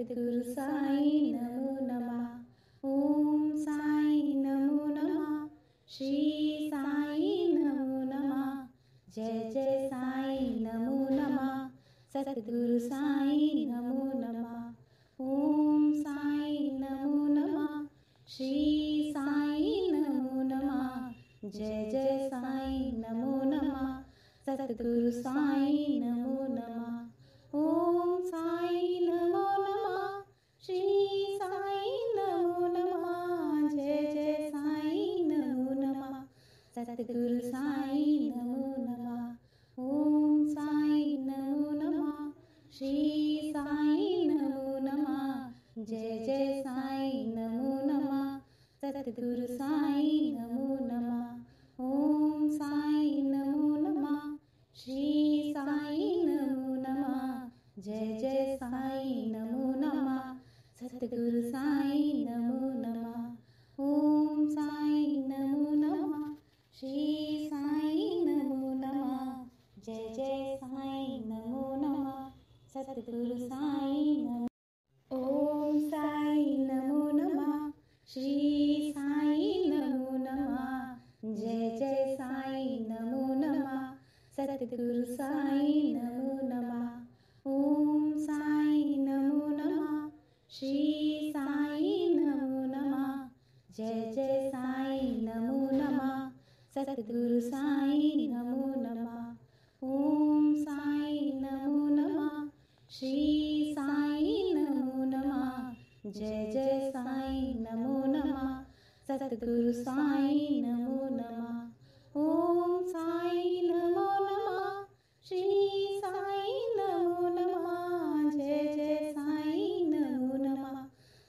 सद्गुरु साई नमो नमः। ओम साई नमो नमः। श्री साई नमो नमः। जय जय साई नमो नमः। सद्गुरु साई नमो नमः। ओम साई नमो नमः। श्री साई नमो नमः। जय जय साई नमो नमः। सद्गुरु साई नमो नमः। ओम साई नमो नमः। श्री साई नमो नमः। जय जय साई नमो नमः। सद्गुरु साई नमो नमः। ओम साई नमो नमः। श्री साई नमो नमः। जय जय साई नमो नमः। सद्गुरु साई नमो नमः। ओम साई नमो नमः। श्री साई नमो नमः। जय जय साई नमो नमः। सद्गुरु साई नमो नमः। ओम साई नमो नमः। श्री साई नमो नमः। जय जय साई नमो नमः। सद्गुरु साई नमो। ओम साई नमो नमः। श्री साई नमो नमः। जय जय साई नमो नमः। सद्गुरु साई नमो नमः। ओम साई नमो नमः। श्री साई नमो नमः। जय जय साई नमो नमः। सद्गुरु साई नमो नमः। ओम साई नमो नमः। श्री साई नमो नमः। जय जय साई नमो नमः। सद्गुरु साई नमो नमः। ओम साई नमो नमः। श्री साई नमो नमः। जय जय साई नमो नमः।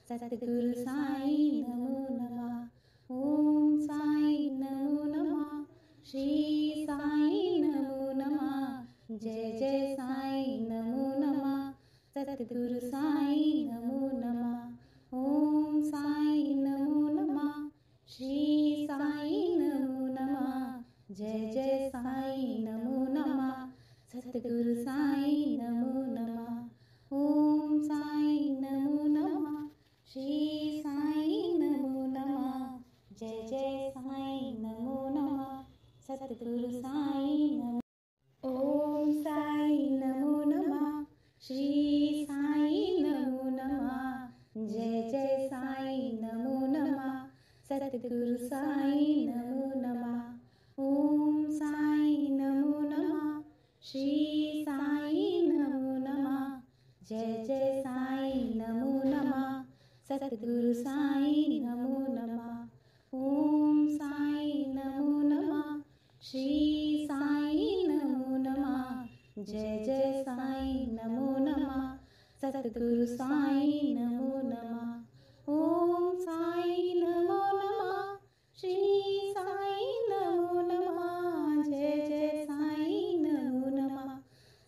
सद्गुरु साई नमो नमः। ओम साई नमो नमः। श्री साई नमो नमः। जय जय साई नमो नमः। सद्गुरु साई नमो नमः। ओम साई नमो नमः। श्री साई नमो नमः। जय जय साई नमो नमः। सद्गुरु साई नमो नमः। ओम साई नमो नमः। श्री साई नमो नमः। जय जय साई नमो नमः। सद्गुरु साई नमो। ओम साई नमो नमः। श्री साई नमो नमः। जय जय साई नमो नमः। सद्गुरु साई नमो नमः। ओम साई नमो नमः। श्री साई नमो नमः। जय जय साई नमो नमः। सद्गुरु साई नमो नमः। ओम साई नमो नमः। श्री साई नमो नमः। जय जय साई नमो नमः। सद्गुरु साई नमो नमः। ओम साई नमो नमः। श्री साई नमो नमः। जय जय साई नमो नमः।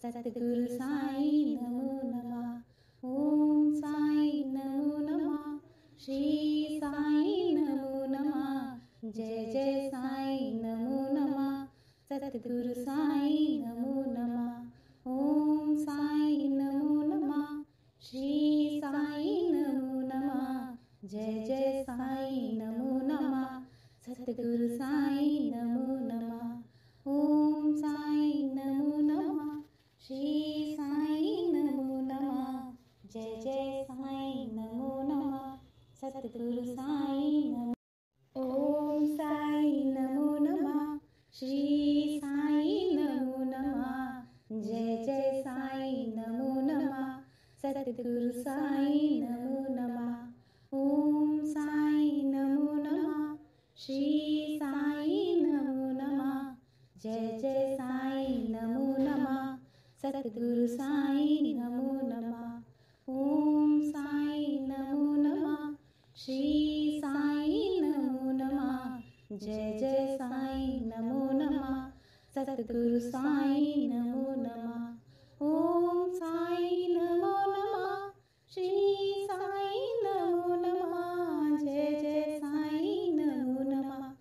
सद्गुरु साई नमो नमः। ओम साई नमो नमः। श्री साई नमो नमः। जय जय साई नमो नमः। सद्गुरु साई नमो नमः। ओम साई नमो नमः। श्री साई नमो नमः। जय जय साई नमो नमः। सद्गुरु साई नमो नमः। ओम साई नमो नमः। श्री साई नमो नमः। जय जय साई नमो नमः। सद्गुरु साई नमो। ओम साई नमो नमः। श्री साई नमो नमः। जय जय साई नमो नमः। सद्गुरु साई नमो नमः। ओम साई नमो नमः। श्री साई नमो नमः। जय जय साई नमो नमः। सद्गुरु साई नमो नमः। ओम साई नमो नमः। श्री साई नमो नमः। जय जय साई नमो नमः। सद्गुरु साई नमो नमः। ओम साई नमो नमः। श्री साई नमो नमः। जय जय साई नमो नमः।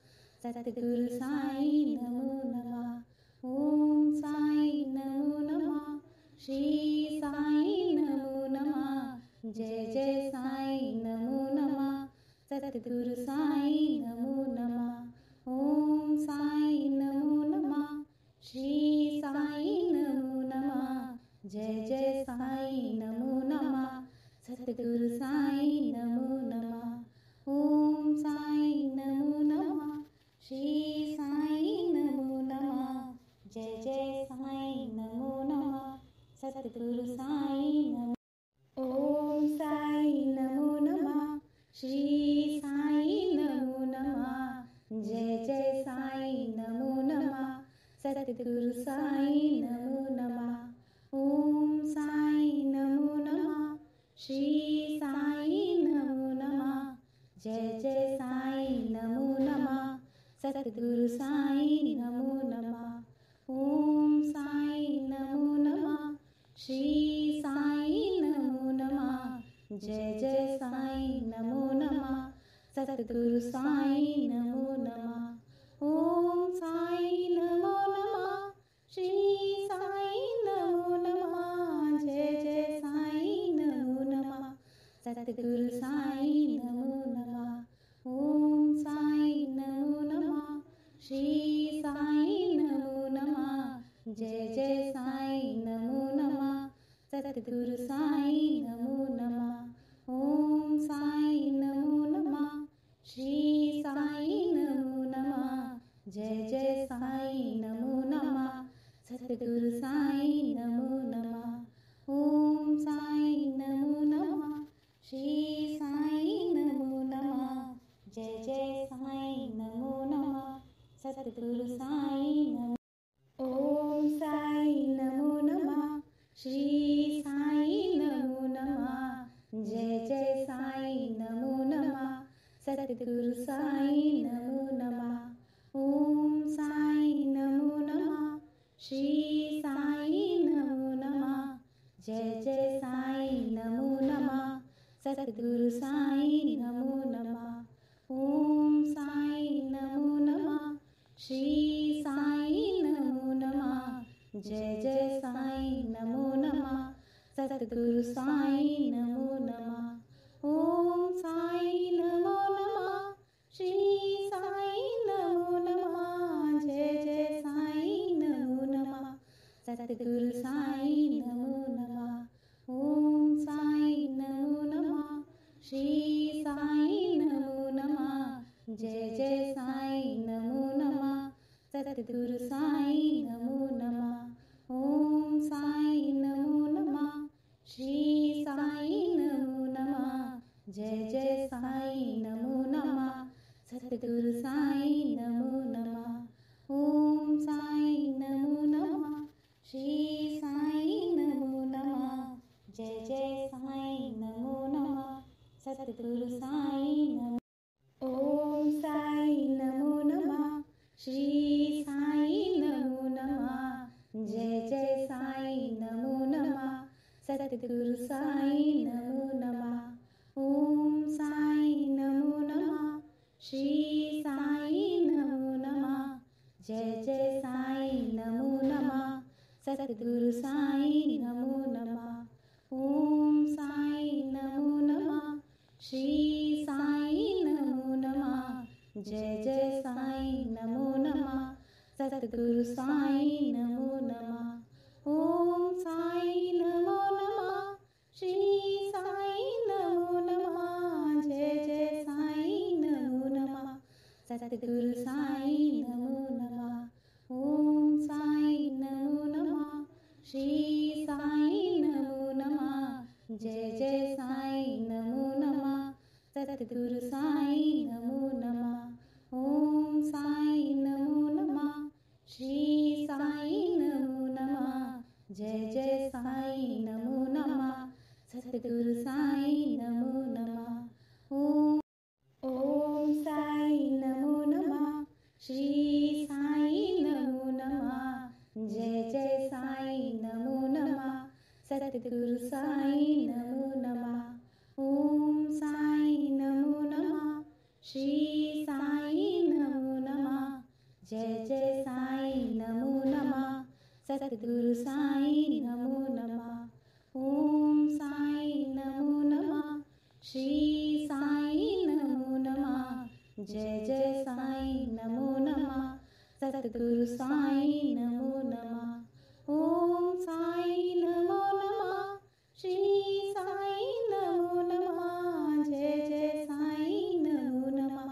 सद्गुरु साई नमो नमः। ओम साई नमो नमः। श्री साई नमो नमः। जय जय साईं नमो नमः। सतगुरु साईं नमो नमः। ओम साईं नमो नमः। श्री साईं नमो नमः। जय जय साईं नमो नमः। सतगुरु साईं नमो नमः। ओम साईं नमो नमः। श्री साईं नमो नमः। जय जय साईं नमो नमः। सतगुरु साईं नमो। ओम साईं नमो नमः। श्री साईं नमो नमः। जय जय साईं नमो नमः। सतगुरु साईं नमो नमः। ओम साईं नमो नमः। श्री साईं नमो नमः। जय जय साईं नमो नमः। सतगुरु साईं नमो नमः। ओम साईं नमो नमः। श्री साईं नमो नमः। जय जय साईं नमो नमः। सतगुरु साईं नमो नमः। ओम साईं नमो नमः। श्री साईं नमो नमः। जय जय साईं नमो नमः। सतगुरु साईं नमो नमः। ओम साईं नमो नमः। श्री साईं नमो नमः। जय जय साईं नमो नमः। सतगुरु साईं नमो नमः। ओम साईं नमो नमः। श्री साईं नमो नमः। जय जय साईं नमो नमः। सतगुरु साईं नमो नमः। ओम साईं नमो नमः। श्री साईं नमो नमः। जय जय साईं नमो नमः। सतगुरु साईं नमो। ओम साईं नमो नमः। श्री साईं नमो नमः। जय जय साईं नमो नमः। सतगुरु साईं नमो नमः। ओम साईं नमो नमः। श्री साईं नमो नमः। जय जय साईं नमो नमः। सतगुरु साईं नमो नमः। ओम साईं नमो नमः। श्री साईं नमो नमः। जय जय साईं नमो नमः। सतगुरु साईं नमो नमः। ओम साईं नमो नमः। श्री साईं नमो नमः। जय जय साईं नमो नमः। सतगुरु साईं नमो नमः। ओम साईं नमो नमः। श्री साईं नमो नमः। जय जय साईं नमो नमः। सतगुरु साईं नमो नमः। ओम साईं नमो नमः। श्री साईं नमो नमः। जय जय साईं नमो नमः। सतगुरु साईं नमो नमः। ओम साईं नमो नमः। श्री साईं नमो नमः। जय जय साईं नमो नमः। सतगुरु साईं नमो। ओम साईं नमो नमः। श्री साईं नमो नमः। जय जय साईं नमो नमः। सतगुरु साईं नमो नमः। ओम साईं नमो नमः। श्री साईं नमो नमः। जय जय साईं नमो नमः। सतगुरु साईं नमो नमः। ओम साईं नमो नमः। श्री साईं नमो नमः। जय जय साईं नमो नमः। सतगुरु साईं नमो नमः। ओम साईं नमो नमः। श्री साईं नमो नमः। जय जय साईं नमो नमः। सतगुरु साईं नमो नमः। ओम साईं नमो नमः। श्री साईं नमो नमः। जय जय साईं नमो नमः। सतगुरु साईं नमो नमः। ओम साईं नमो नमः। श्री साईं नमो नमः। जय जय साईं नमो नमः। सतगुरु साईं नमो नमः। ओम साईं नमो नमः। श्री साईं नमो नमः। जय जय साईं नमो नमः। सतगुरु साईं नमो नमः। ओम साईं नमो नमः। श्री साईं नमो नमः। जय जय साईं नमो नमः। सतगुरु साईं नमो नमः। ओम साईं नमो नमः। जय जय साईं नमो नमः सतगुरु साईं नमो नमः ओम साईं नमो नमः श्री साईं नमो नमः जय जय साईं नमो नमः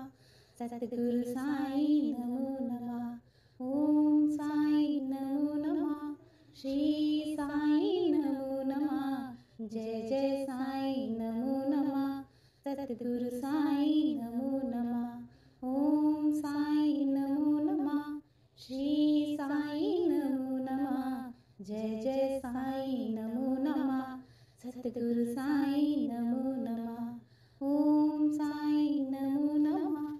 सतगुरु साईं नमो नमः ओम साईं नमो नमः श्री साईं नमो नमः जय जय साईं नमो नमः सतगुरु साईं नमो नमः ओम साईं नमो नमः श्री साईं नमो नमः जय जय साईं नमो नमः सतगुरु साईं नमो नमः ओम साईं नमो नमः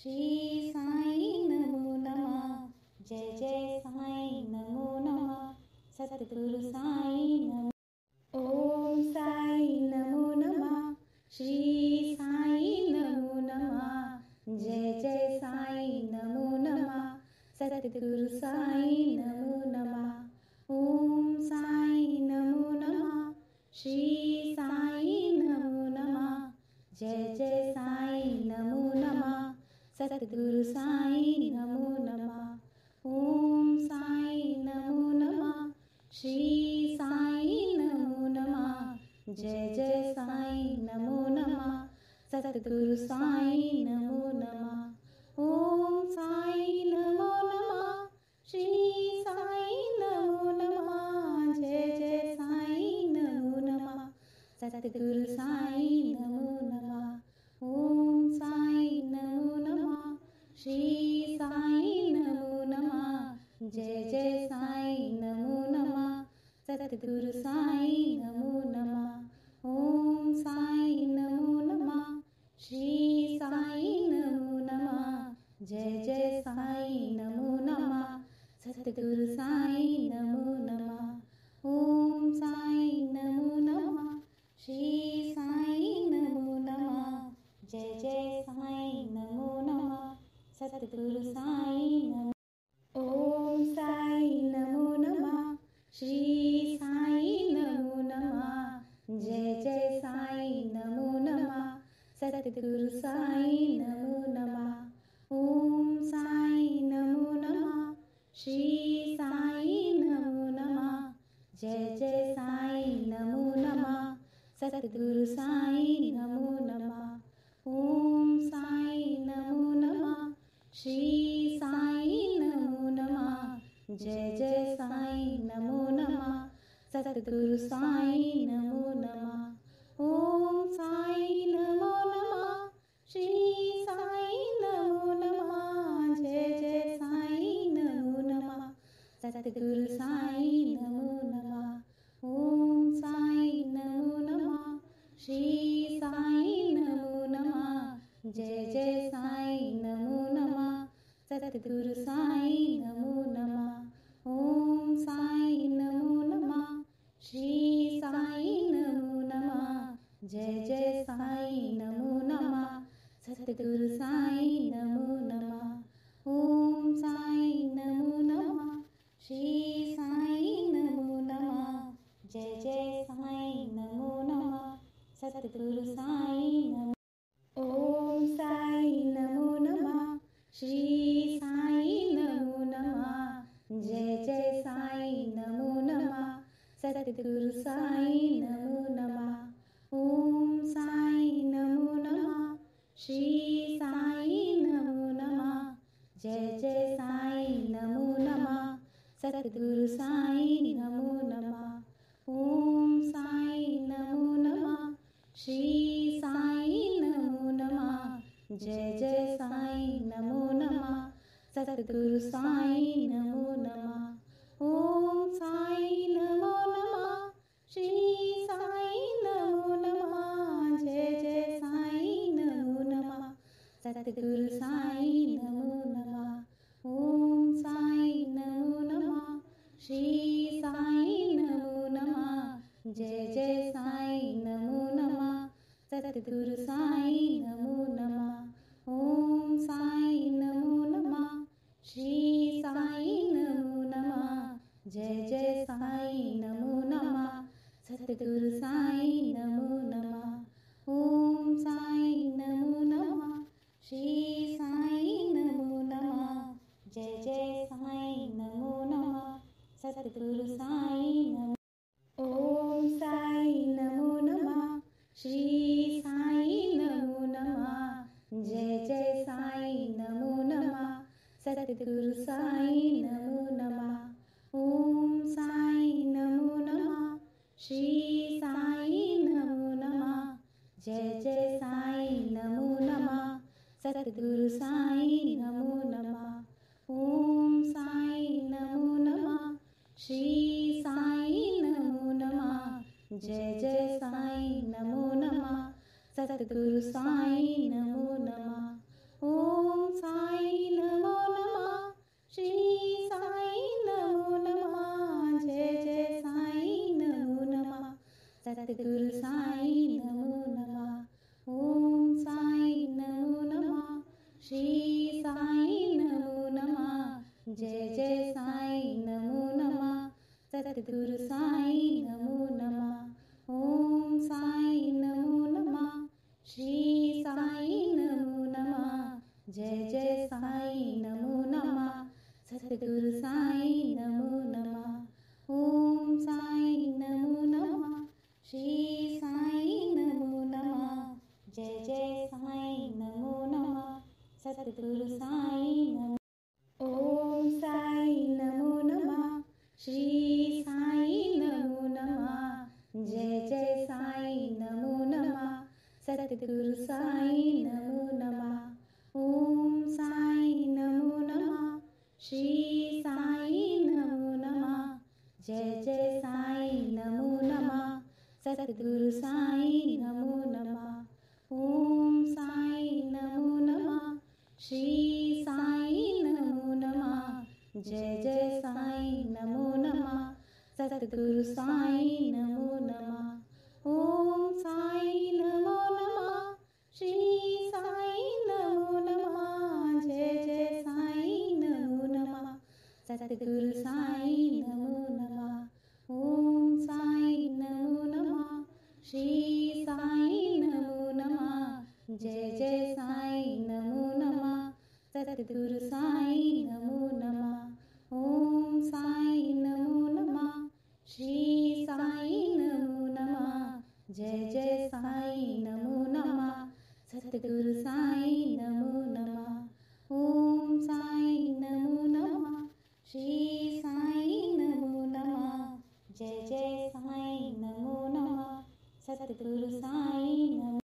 श्री साईं नमो नमः जय जय साईं नमो नमः सतगुरु साईं नमो ओम साईं नमो नमः श्री साईं नमो नमः जय जय साईं नमो नमः सतगुरु साईं नमो नमः ओम साईं नमो नमः श्री साईं नमो नमः जय जय साईं नमो नमः सतगुरु साईं नमो नमः ओम साईं नमो नमः श्री साईं नमो नमः जय जय साईं नमो नमः सतगुरु साईं नमो नमः ओम साईं नमो नमः श्री साईं नमो नमः जय जय साईं नमो नमः सतगुरु साईं नमो नमः ओम साईं नमो नमः श्री साईं नमो नमः जय जय साईं नमो नमः सतगुरु साईं नमो नमः ओम साईं नमो नमः श्री साईं नमो नमः जय जय साईं नमो नमः सतगुरु साईं नमो नमः ओम साईं नमो नमः श्री साईं नमो नमः जय जय साईं नमो नमः सतगुरु साईं नमो ओम साईं नमो नमः श्री साईं नमो नमः जय जय साईं नमो नमः सतगुरु साईं नमो नमः ओम साईं नमो नमः श्री साईं नमो नमः जय जय साईं नमो नमः सतगुरु साईं नमो नमः ओम साईं नमो नमः श्री साईं नमो नमः जय जय साईं नमो नमः सतगुरु साईं नमो नमः ओम साईं नमो नमः श्री साईं नमो नमः जय जय साईं नमो नमः सतगुरु साईं नमो नमः ओम साईं नमो नमः श्री साईं नमो नमः जय जय साईं नमो नमः सतगुरु साईं नमो नमः ओम साईं नमो नमः श्री साईं नमो नमः जय जय साईं नमो नमः सतगुरु साईं नमो नमः ओम साईं नमो नमः श्री साईं नमो नमः जय जय साईं नमो नमः सतगुरु साईं नमो ओम साईं नमो नमः श्री साईं नमो नमः जय जय साईं नमो नमः सतगुरु साईं नमो नमः ओम साईं नमो नमः श्री साईं नमो नमः जय जय साईं नमो नमः सतगुरु साईं नमो नमः ओम साईं नमो नमः श्री साईं नमो नमः जय जय साईं नमो नमः सतगुरु साईं नमो नमः ओम साईं नमो नमः श्री साईं नमो नमः जय जय साईं नमो नमः सतगुरु साईं नमो नमः ओम साईं नमो नमः श्री साईं नमो नमः जय जय साईं नमो नमः सतगुरु साईं नमो नमः ओम साईं नमो नमः श्री साईं सतगुरु साईं नमो नमः। ओम साईं नमो नमः। श्री साईं नमो नमः। जय जय साईं नमो नमः। सतगुरु साईं नमो नमः। ओम साईं नमो नमः। श्री साईं नमो नमः। जय जय साईं नमो नमः। सतगुरु साईं नमो नमः। ओम साईं नमो नमः। श्री साईं नमो नमः। जय जय साईं नमो नमः। सतगुरु साईं नमो नमः। ओम साईं नमो नमः। श्री साईं नमो नमः। जय जय साईं नमो नमः। सतगुरु साईं नमो नमः। ओम साईं नमो नमः। श्री साईं नमो नमः। जय जय साईं नमो नमः। सतगुरु साईं नमो नमः। ओम साईं नमो नमः। श्री साईं नमो नमः। जय जय साईं नमो नमः। सतगुरु साईं नमो। ओम साईं नमो नमः। श्री साईं नमो नमः। जय जय साईं नमो नमः। सतगुरु साईं नमो नमः। ओम साईं नमो नमः। श्री साईं नमो नमः। जय जय साईं नमो नमः। सतगुरु साईं नमो नमः। ओम साईं नमो नमः। श्री साईं नमो नमः। जय जय साईं नमो नमः। सतगुरु साईं नमो नमः। ओम साईं नमो नमः। श्री साईं नमो नमः। जय जय साईं नमो नमः। सतगुरु साईं नमो नमः। ओम साईं नमो नमः। श्री साईं नमो नमः। जय जय साईं नमो नमः। सतगुरु साईं नमो नमः। ओम साईं नमो नमः। श्री साईं नमो नमः। जय जय साईं नमो नमः। सतगुरु साईं नमो नमः। ओम साईं नमो नमः। श्री साईं नमो नमः। जय जय साईं नमो नमः। सतगुरु साईं नमो।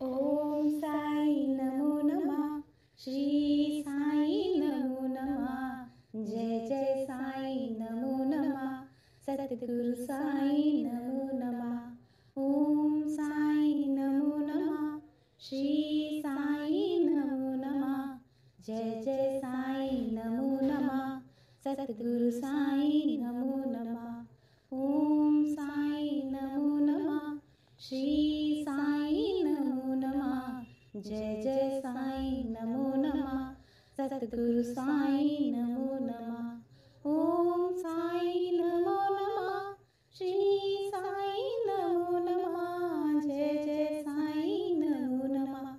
ओम साईं नमो नमः। श्री साईं नमो नमः। जय जय साईं नमो नमः। सतगुरु साईं नमो नमः। ओम साईं नमो नमः। श्री साईं नमो नमः। जय जय साईं नमो नमः। सतगुरु साईं नमो नमः। ओम साईं नमो नमः। श्री साईं नमो नमः। जय जय साईं नमो नमः। सतगुरु साईं नमो नमः। ओम साईं नमो नमः। श्री साईं नमो नमः। जय जय साईं नमो नमः।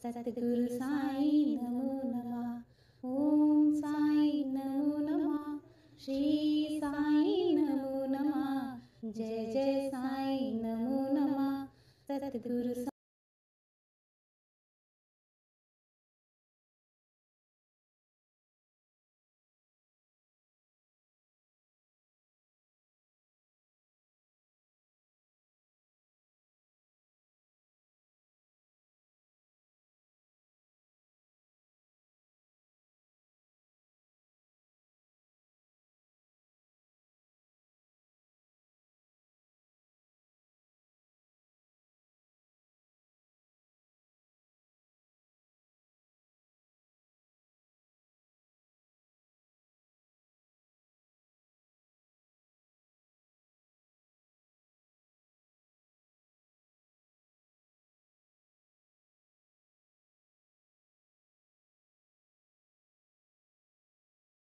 सतगुरु साईं नमो नमः। ओम साईं नमो नमः। श्री साईं नमो नमः। जय जय साईं नमो नमः। सतगुरु